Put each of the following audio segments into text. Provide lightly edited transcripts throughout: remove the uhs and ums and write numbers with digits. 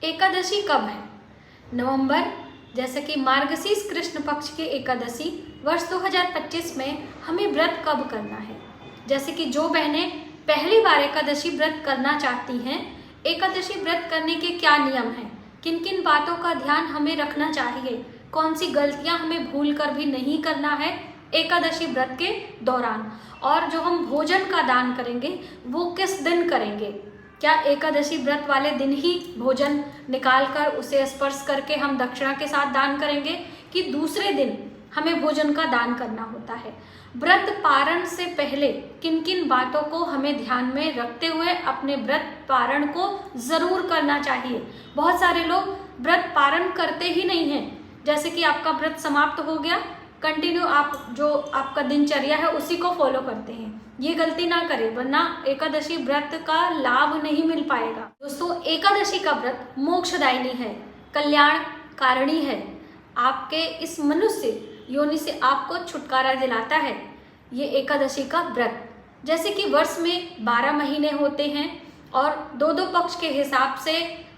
एकादशी कब है? नवंबर, जैसे कि मार्गशीर्ष कृष्ण पक्ष की एकादशी वर्ष 2025 में हमें व्रत कब करना है। जैसे कि जो बहनें पहली बार एकादशी व्रत करना चाहती हैं, एकादशी व्रत करने के क्या नियम हैं, किन किन बातों का ध्यान हमें रखना चाहिए, कौन सी गलतियां हमें भूल कर भी नहीं करना है एकादशी व्रत के दौरान, और जो हम भोजन का दान करेंगे वो किस दिन करेंगे। क्या एकादशी व्रत वाले दिन ही भोजन निकालकर उसे स्पर्श करके हम दक्षिणा के साथ दान करेंगे कि दूसरे दिन हमें भोजन का दान करना होता है। व्रत पारण से पहले किन किन बातों को हमें ध्यान में रखते हुए अपने व्रत पारण को जरूर करना चाहिए। बहुत सारे लोग व्रत पारण करते ही नहीं हैं, जैसे कि आपका व्रत समाप्त हो गया, कंटिन्यू आप जो आपका दिनचर्या है उसी को फॉलो करते हैं। ये गलती ना करें, वरना एकादशी व्रत का लाभ नहीं मिल पाएगा। दोस्तों, एकादशी का व्रत मोक्षदायिनी है, कल्याणकारिणी है, आपके इस मनुष्य योनि से आपको छुटकारा दिलाता है ये एकादशी का व्रत। जैसे कि वर्ष में 12 महीने होते हैं और दो दो पक्ष के हिसाब से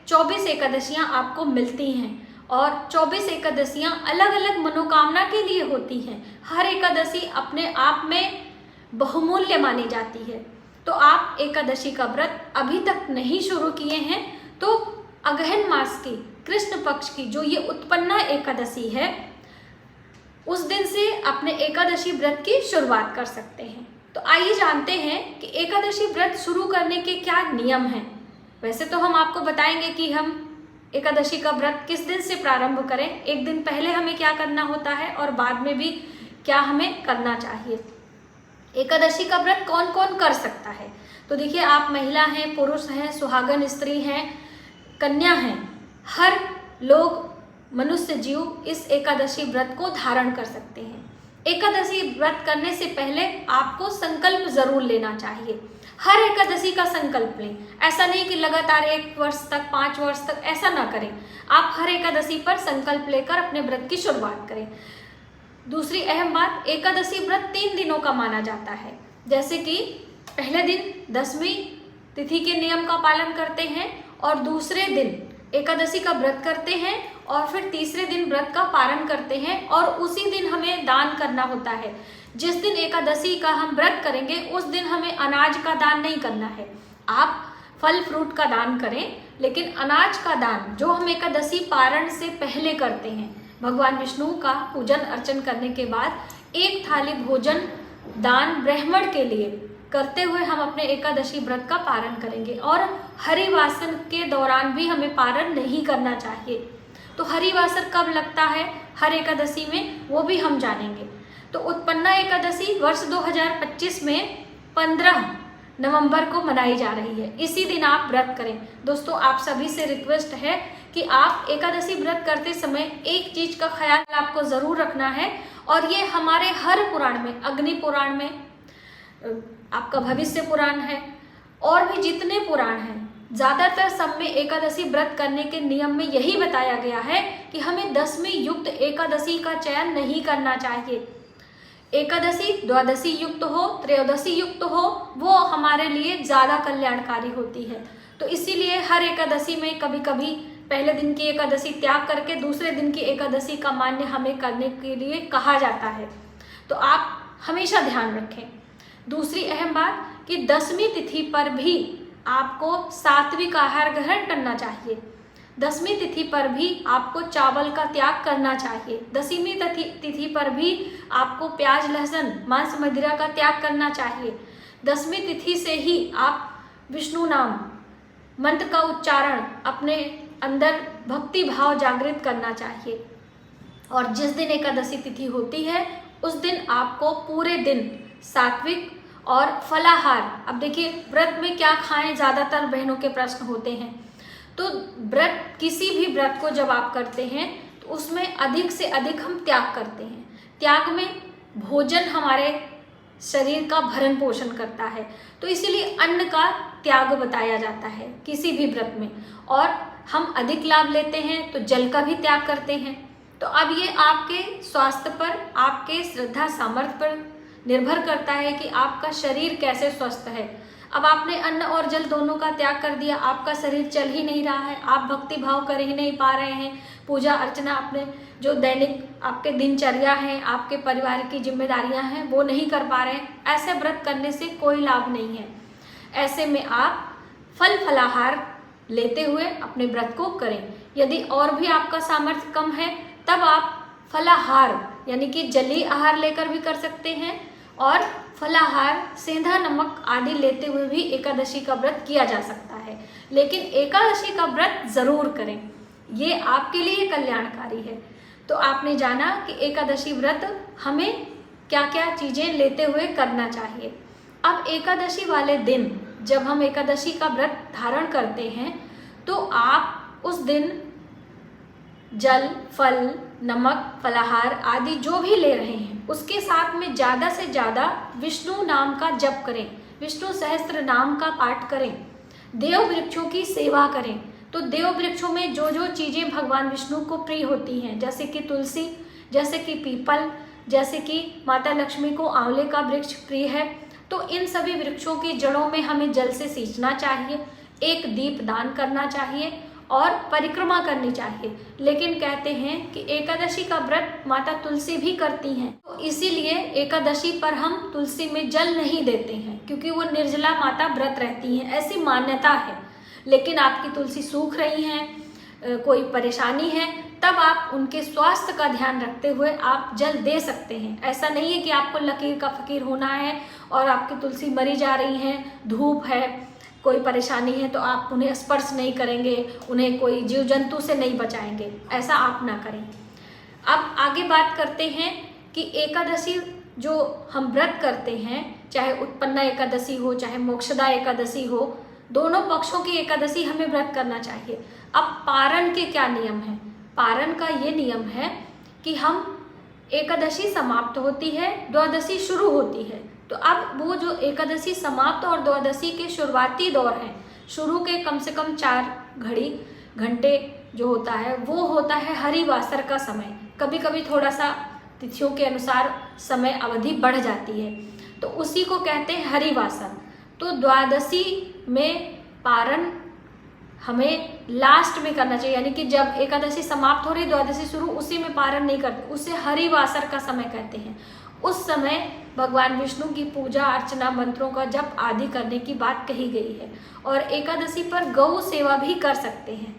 24 एकादशियां आपको मिलती हैं, और 24 एकादशियां अलग अलग मनोकामना के लिए होती हैं। हर एकादशी अपने आप में बहुमूल्य मानी जाती है। तो आप एकादशी का व्रत अभी तक नहीं शुरू किए हैं तो अगहन मास की कृष्ण पक्ष की जो ये उत्पन्ना एकादशी है उस दिन से अपने एकादशी व्रत की शुरुआत कर सकते हैं। तो आइए जानते हैं कि एकादशी व्रत शुरू करने के क्या नियम हैं। वैसे तो हम आपको बताएंगे कि हम एकादशी का व्रत किस दिन से प्रारंभ करें, एक दिन पहले हमें क्या करना होता है और बाद में भी क्या हमें करना चाहिए। एकादशी का व्रत कौन कौन कर सकता है, तो देखिए, आप महिला हैं, पुरुष हैं, सुहागन स्त्री हैं, कन्या हैं, हर लोग मनुष्य जीव इस एकादशी व्रत को धारण कर सकते हैं। एकादशी व्रत करने से पहले आपको संकल्प जरूर लेना चाहिए। हर एकादशी का संकल्प लें, ऐसा नहीं कि लगातार 1 वर्ष तक 5 वर्ष तक, ऐसा ना करें। आप हर एकादशी पर संकल्प लेकर अपने व्रत की शुरुआत करें। दूसरी अहम बात, एकादशी व्रत 3 दिनों का माना जाता है। जैसे कि पहले दिन 10वीं तिथि के नियम का पालन करते हैं और दूसरे दिन एकादशी का व्रत करते हैं और फिर तीसरे दिन व्रत का पारण करते हैं और उसी दिन हमें दान करना होता है। जिस दिन एकादशी का हम व्रत करेंगे उस दिन हमें अनाज का दान नहीं करना है। आप फल फ्रूट का दान करें, लेकिन अनाज का दान जो हम एकादशी पारण से पहले करते हैं, भगवान विष्णु का पूजन अर्चन करने के बाद 1 थाली भोजन दान ब्राह्मण के लिए करते हुए हम अपने एकादशी व्रत का पारण करेंगे। और हरिवासर के दौरान भी हमें पारण नहीं करना चाहिए। तो हरिवासर कब लगता है हर एकादशी में, वो भी हम जानेंगे। तो उत्पन्ना एकादशी वर्ष 2025 में 15 नवंबर को मनाई जा रही है। इसी दिन आप व्रत करें। दोस्तों, आप सभी से रिक्वेस्ट है कि आप एकादशी व्रत करते समय एक चीज का ख्याल आपको जरूर रखना है, और ये हमारे हर पुराण में, अग्नि पुराण में, आपका भविष्य पुराण है, और भी जितने पुराण हैं, ज्यादातर सब में एकादशी व्रत करने के नियम में यही बताया गया है कि हमें 10वीं युक्त एकादशी का चयन नहीं करना चाहिए। एकादशी द्वादशी युक्त हो, त्रयोदशी युक्त हो, वो हमारे लिए ज्यादा कल्याणकारी होती है। तो इसीलिए हर एकादशी में कभी कभी पहले दिन की एकादशी त्याग करके दूसरे दिन की एकादशी का मान्य हमें करने के लिए कहा जाता है। तो आप हमेशा ध्यान रखें। दूसरी अहम बात कि 10वीं तिथि पर भी आपको सात्विक आहार ग्रहण करना चाहिए। 10वीं तिथि पर भी आपको चावल का त्याग करना चाहिए। 10वीं तिथि पर भी आपको प्याज, लहसुन, मांस, मदिरा का त्याग करना चाहिए। 10वीं तिथि से ही आप विष्णु नाम मंत्र का उच्चारण, अपने अंदर भक्ति भाव जागृत करना चाहिए। और जिस दिन एकादशी तिथि होती है उस दिन आपको पूरे दिन सात्विक और फलाहार, अब देखिए व्रत में क्या खाएं, ज्यादातर बहनों के प्रश्न होते हैं। तो व्रत, किसी भी व्रत को जब आप करते हैं तो उसमें अधिक से अधिक हम त्याग करते हैं। त्याग में भोजन हमारे शरीर का भरण पोषण करता है, तो इसीलिए अन्न का त्याग बताया जाता है किसी भी व्रत में। और हम अधिक लाभ लेते हैं तो जल का भी त्याग करते हैं। तो अब ये आपके स्वास्थ्य पर, आपके श्रद्धा सामर्थ्य पर निर्भर करता है कि आपका शरीर कैसे स्वस्थ है। अब आपने अन्न और जल दोनों का त्याग कर दिया, आपका शरीर चल ही नहीं रहा है, आप भक्ति भाव कर ही नहीं पा रहे हैं, पूजा अर्चना अपने जो दैनिक आपके दिनचर्या है, आपके परिवार की जिम्मेदारियां हैं वो नहीं कर पा रहे हैं, ऐसे व्रत करने से कोई लाभ नहीं है। ऐसे में आप फल फलाहार लेते हुए अपने व्रत को करें। यदि और भी आपका सामर्थ्य कम है तब आप फलाहार यानी कि जलीय आहार लेकर भी कर सकते हैं और फलाहार सेंधा नमक आदि लेते हुए भी एकादशी का व्रत किया जा सकता है। लेकिन एकादशी का व्रत जरूर करें, ये आपके लिए कल्याणकारी है। तो आपने जाना कि एकादशी व्रत हमें क्या क्या चीजें लेते हुए करना चाहिए। अब एकादशी वाले दिन जब हम एकादशी का व्रत धारण करते हैं तो आप उस दिन जल, फल, नमक, फलाहार आदि जो भी ले रहे हैं उसके साथ में ज़्यादा से ज़्यादा विष्णु नाम का जप करें, विष्णु सहस्त्र नाम का पाठ करें, देव वृक्षों की सेवा करें। तो देव वृक्षों में जो जो चीज़ें भगवान विष्णु को प्रिय होती हैं, जैसे कि तुलसी, जैसे कि पीपल, जैसे कि माता लक्ष्मी को आंवले का वृक्ष प्रिय है, तो इन सभी वृक्षों की जड़ों में हमें जल से सींचना चाहिए, एक दीप दान करना चाहिए और परिक्रमा करनी चाहिए। लेकिन कहते हैं कि एकादशी का व्रत माता तुलसी भी करती हैं, तो इसीलिए एकादशी पर हम तुलसी में जल नहीं देते हैं क्योंकि वो निर्जला माता व्रत रहती हैं, ऐसी मान्यता है। लेकिन आपकी तुलसी सूख रही हैं, कोई परेशानी है, तब आप उनके स्वास्थ्य का ध्यान रखते हुए आप जल दे सकते हैं। ऐसा नहीं है कि आपको लकीर का फकीर होना है और आपकी तुलसी मरी जा रही हैं, धूप है, कोई परेशानी है तो आप उन्हें स्पर्श नहीं करेंगे, उन्हें कोई जीव जंतु से नहीं बचाएंगे, ऐसा आप ना करें। अब आगे बात करते हैं कि एकादशी जो हम व्रत करते हैं, चाहे उत्पन्ना एकादशी हो चाहे मोक्षदा एकादशी हो, दोनों पक्षों की एकादशी हमें व्रत करना चाहिए। अब पारण के क्या नियम हैं? पारण का ये नियम है कि हम एकादशी समाप्त होती है, द्वादशी शुरू होती है, तो अब वो जो एकादशी समाप्त और द्वादशी के शुरुआती दौर हैं, शुरू के कम से कम 4 घंटे जो होता है वो होता है हरिवासर का समय। कभी कभी थोड़ा सा तिथियों के अनुसार समय अवधि बढ़ जाती है, तो उसी को कहते हैं हरिवासर। तो द्वादशी में पारण हमें लास्ट में करना चाहिए, यानी कि जब एकादशी समाप्त हो रही द्वादशी शुरू, उसी में पारण नहीं करते, उसे हरिवासर का समय कहते हैं। उस समय भगवान विष्णु की पूजा अर्चना, मंत्रों का जप आदि करने की बात कही गई है। और एकादशी पर गौ सेवा भी कर सकते हैं।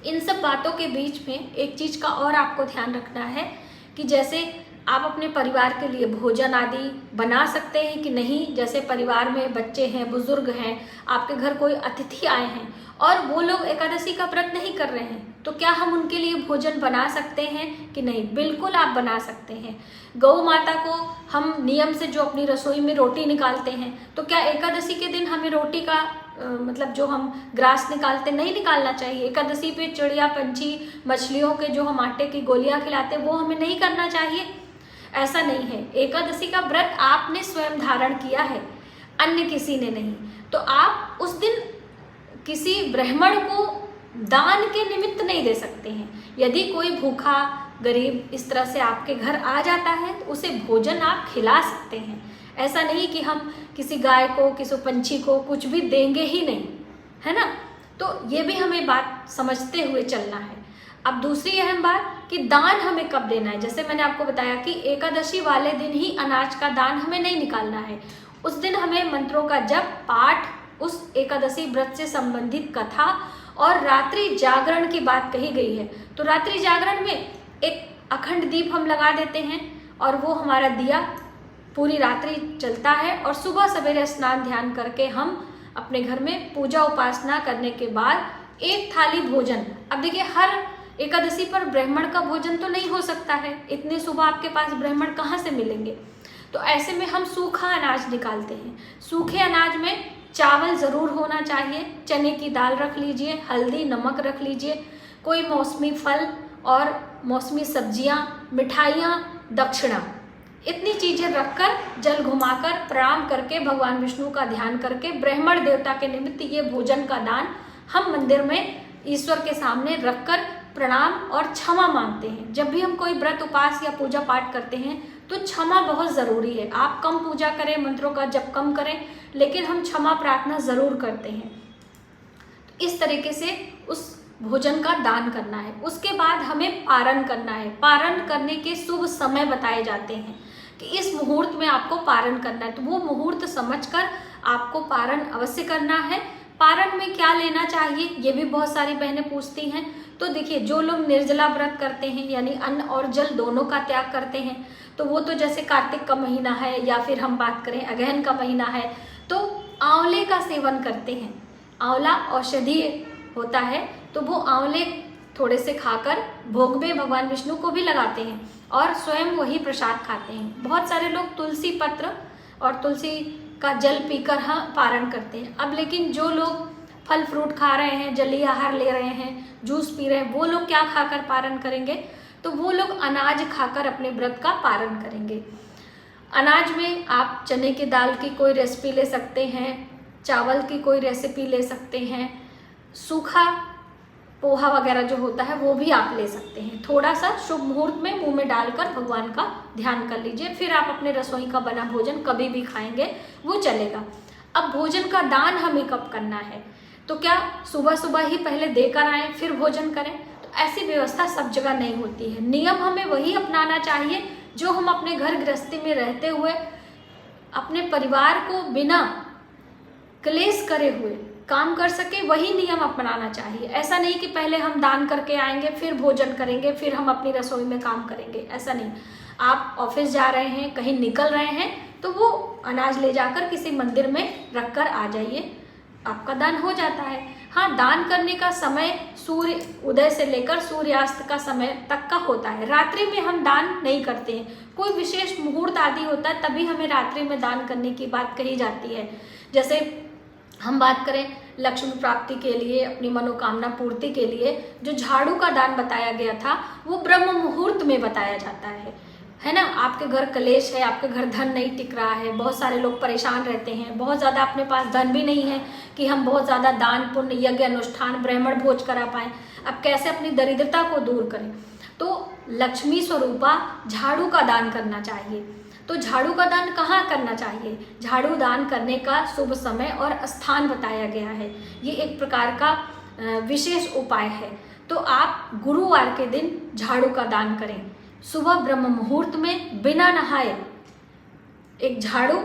इन सब बातों के बीच में एक चीज का और आपको ध्यान रखना है कि जैसे आप अपने परिवार के लिए भोजन आदि बना सकते हैं कि नहीं। जैसे परिवार में बच्चे हैं, बुजुर्ग हैं, आपके घर कोई अतिथि आए हैं और वो लोग एकादशी का व्रत नहीं कर रहे हैं, तो क्या हम उनके लिए भोजन बना सकते हैं कि नहीं? बिल्कुल आप बना सकते हैं। गौ माता को हम नियम से जो अपनी रसोई में रोटी निकालते हैं, तो क्या एकादशी के दिन हमें रोटी का मतलब जो हम ग्रास निकालते नहीं निकालना चाहिए? एकादशी पे चिड़िया, पंछी, मछलियों के जो हम आटे की गोलियां खिलाते हैं वो हमें नहीं करना चाहिए? ऐसा नहीं है। एकादशी का व्रत आपने स्वयं धारण किया है, अन्य किसी ने नहीं। तो आप उस दिन किसी ब्राह्मण को दान के निमित्त नहीं दे सकते हैं। यदि कोई भूखा गरीब इस तरह से आपके घर आ जाता है तो उसे भोजन आप खिला सकते हैं। ऐसा नहीं कि हम किसी गाय को, किसी पंछी को कुछ भी देंगे ही नहीं, है ना? तो ये भी हमें बात समझते हुए चलना है। अब दूसरी अहम बात कि दान हमें कब देना है। जैसे मैंने आपको बताया कि एकादशी वाले दिन ही अनाज का दान हमें नहीं निकालना है। उस दिन हमें मंत्रों का जप, पाठ, उस एकादशी व्रत से संबंधित कथा और रात्रि जागरण की बात कही गई है। तो रात्रि जागरण में एक अखंड दीप हम लगा देते हैं और वो हमारा दिया पूरी रात्रि चलता है और सुबह सवेरे स्नान ध्यान करके हम अपने घर में पूजा उपासना करने के बाद एक थाली भोजन। अब देखिए, हर एकादशी पर ब्राह्मण का भोजन तो नहीं हो सकता है, इतने सुबह आपके पास ब्राह्मण कहाँ से मिलेंगे? तो ऐसे में हम सूखा अनाज निकालते हैं। सूखे अनाज में चावल ज़रूर होना चाहिए, चने की दाल रख लीजिए, हल्दी नमक रख लीजिए, कोई मौसमी फल और मौसमी सब्जियां, मिठाइयाँ, दक्षिणा, इतनी चीज़ें रखकर जल घुमाकर प्रणाम करके भगवान विष्णु का ध्यान करके ब्राह्मण देवता के निमित्त ये भोजन का दान हम मंदिर में ईश्वर के सामने रखकर प्रणाम और क्षमा मांगते हैं। जब भी हम कोई व्रत, उपास या पूजा पाठ करते हैं तो क्षमा बहुत ज़रूरी है। आप कम पूजा करें, मंत्रों का जप कम करें, लेकिन हम क्षमा प्रार्थना ज़रूर करते हैं। तो इस तरीके से उस भोजन का दान करना है। उसके बाद हमें पारण करना है। पारण करने के शुभ समय बताए जाते हैं कि इस मुहूर्त में आपको पारण करना है, तो वो मुहूर्त समझकर आपको पारण अवश्य करना है। पारण में क्या लेना चाहिए, ये भी बहुत सारी बहनें पूछती हैं। तो देखिए, जो लोग निर्जला व्रत करते हैं यानी अन्न और जल दोनों का त्याग करते हैं, तो वो तो जैसे कार्तिक का महीना है या फिर हम बात करें अगहन का महीना है, तो आंवले का सेवन करते हैं। आंवला औषधीय होता है, तो वो आंवले थोड़े से खाकर भोग में भगवान विष्णु को भी लगाते हैं और स्वयं वही प्रसाद खाते हैं। बहुत सारे लोग तुलसी पत्र और तुलसी का जल पीकर पारण करते हैं। अब लेकिन जो लोग फल फ्रूट खा रहे हैं, जलीय आहार ले रहे हैं, जूस पी रहे हैं, वो लोग क्या खाकर पारण करेंगे, तो वो लोग अनाज खाकर अपने व्रत का पारण करेंगे। अनाज में आप चने की दाल की कोई रेसिपी ले सकते हैं, चावल की कोई रेसिपी ले सकते हैं, सूखा पोहा वगैरह जो होता है वो भी आप ले सकते हैं। थोड़ा सा शुभ मुहूर्त में मुंह में डालकर भगवान का ध्यान कर लीजिए, फिर आप अपने रसोई का बना भोजन कभी भी खाएंगे, वो चलेगा। अब भोजन का दान हमें कब करना है, तो क्या सुबह सुबह ही पहले देकर आएँ फिर भोजन करें, तो ऐसी व्यवस्था सब जगह नहीं होती है। नियम हमें वही अपनाना चाहिए जो हम अपने घर गृहस्थी में रहते हुए अपने परिवार को बिना क्लेश करे हुए काम कर सके, वही नियम अपनाना चाहिए। ऐसा नहीं कि पहले हम दान करके आएंगे फिर भोजन करेंगे फिर हम अपनी रसोई में काम करेंगे, ऐसा नहीं। आप ऑफिस जा रहे हैं, कहीं निकल रहे हैं, तो वो अनाज ले जाकर किसी मंदिर में रखकर आ जाइए, आपका दान हो जाता है। हाँ, दान करने का समय सूर्य उदय से लेकर सूर्यास्त का समय तक का होता है। रात्रि में हम दान नहीं करते हैं, कोई विशेष मुहूर्त आदि होता है तभी हमें रात्रि में दान करने की बात कही जाती है। जैसे हम बात करें लक्ष्मी प्राप्ति के लिए, अपनी मनोकामना पूर्ति के लिए जो झाड़ू का दान बताया गया था, वो ब्रह्म मुहूर्त में बताया जाता है ना। आपके घर कलेश है, आपके घर धन नहीं टिक रहा है, बहुत सारे लोग परेशान रहते हैं, बहुत ज़्यादा अपने पास धन भी नहीं है कि हम बहुत ज़्यादा दान पुण्य यज्ञ अनुष्ठान ब्राह्मण भोज करा पाएँ। अब कैसे अपनी दरिद्रता को दूर करें, तो लक्ष्मी स्वरूपा झाड़ू का दान करना चाहिए। तो झाड़ू का दान कहाँ करना चाहिए, झाड़ू दान करने का शुभ समय और स्थान बताया गया है। ये एक प्रकार का विशेष उपाय है। तो आप गुरुवार के दिन झाड़ू का दान करें, सुबह ब्रह्म मुहूर्त में बिना नहाए एक झाड़ू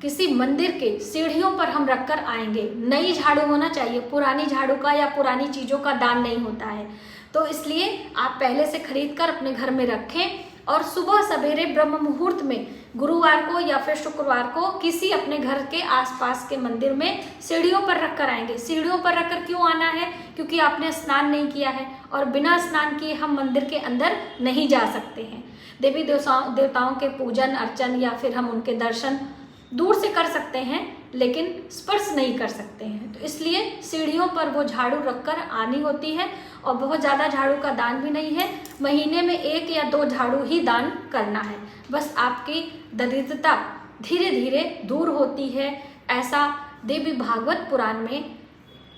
किसी मंदिर के सीढ़ियों पर हम रखकर आएंगे। नई झाड़ू होना चाहिए, पुरानी झाड़ू का या पुरानी चीज़ों का दान नहीं होता है। तो इसलिए आप पहले से खरीद कर अपने घर में रखें और सुबह सवेरे ब्रह्म मुहूर्त में गुरुवार को या फिर शुक्रवार को किसी अपने घर के आसपास के मंदिर में सीढ़ियों पर रखकर आएंगे। सीढ़ियों पर रखकर क्यों आना है, क्योंकि आपने स्नान नहीं किया है और बिना स्नान किए हम मंदिर के अंदर नहीं जा सकते हैं। देवी देवताओं के पूजन अर्चन या फिर हम उनके दर्शन दूर से कर सकते हैं, लेकिन स्पर्श नहीं कर सकते हैं। तो इसलिए सीढ़ियों पर वो झाड़ू रखकर आनी होती है और बहुत ज़्यादा झाड़ू का दान भी नहीं है, महीने में 1 या 2 झाड़ू ही दान करना है। बस आपकी दरिद्रता धीरे धीरे दूर होती है, ऐसा देवी भागवत पुराण में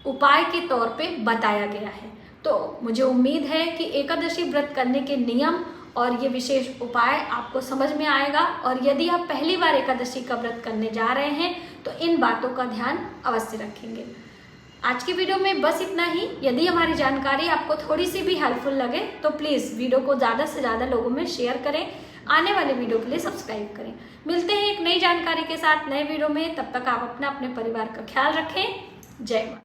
उपाय के तौर पे बताया गया है। तो मुझे उम्मीद है कि एकादशी व्रत करने के नियम और ये विशेष उपाय आपको समझ में आएगा, और यदि आप पहली बार एकादशी का व्रत करने जा रहे हैं तो इन बातों का ध्यान अवश्य रखेंगे। आज की वीडियो में बस इतना ही। यदि हमारी जानकारी आपको थोड़ी सी भी हेल्पफुल लगे तो प्लीज़ वीडियो को ज़्यादा से ज़्यादा लोगों में शेयर करें, आने वाले वीडियो के लिए सब्सक्राइब करें। मिलते हैं एक नई जानकारी के साथ नए वीडियो में, तब तक आप अपने परिवार का ख्याल रखें। जय माता।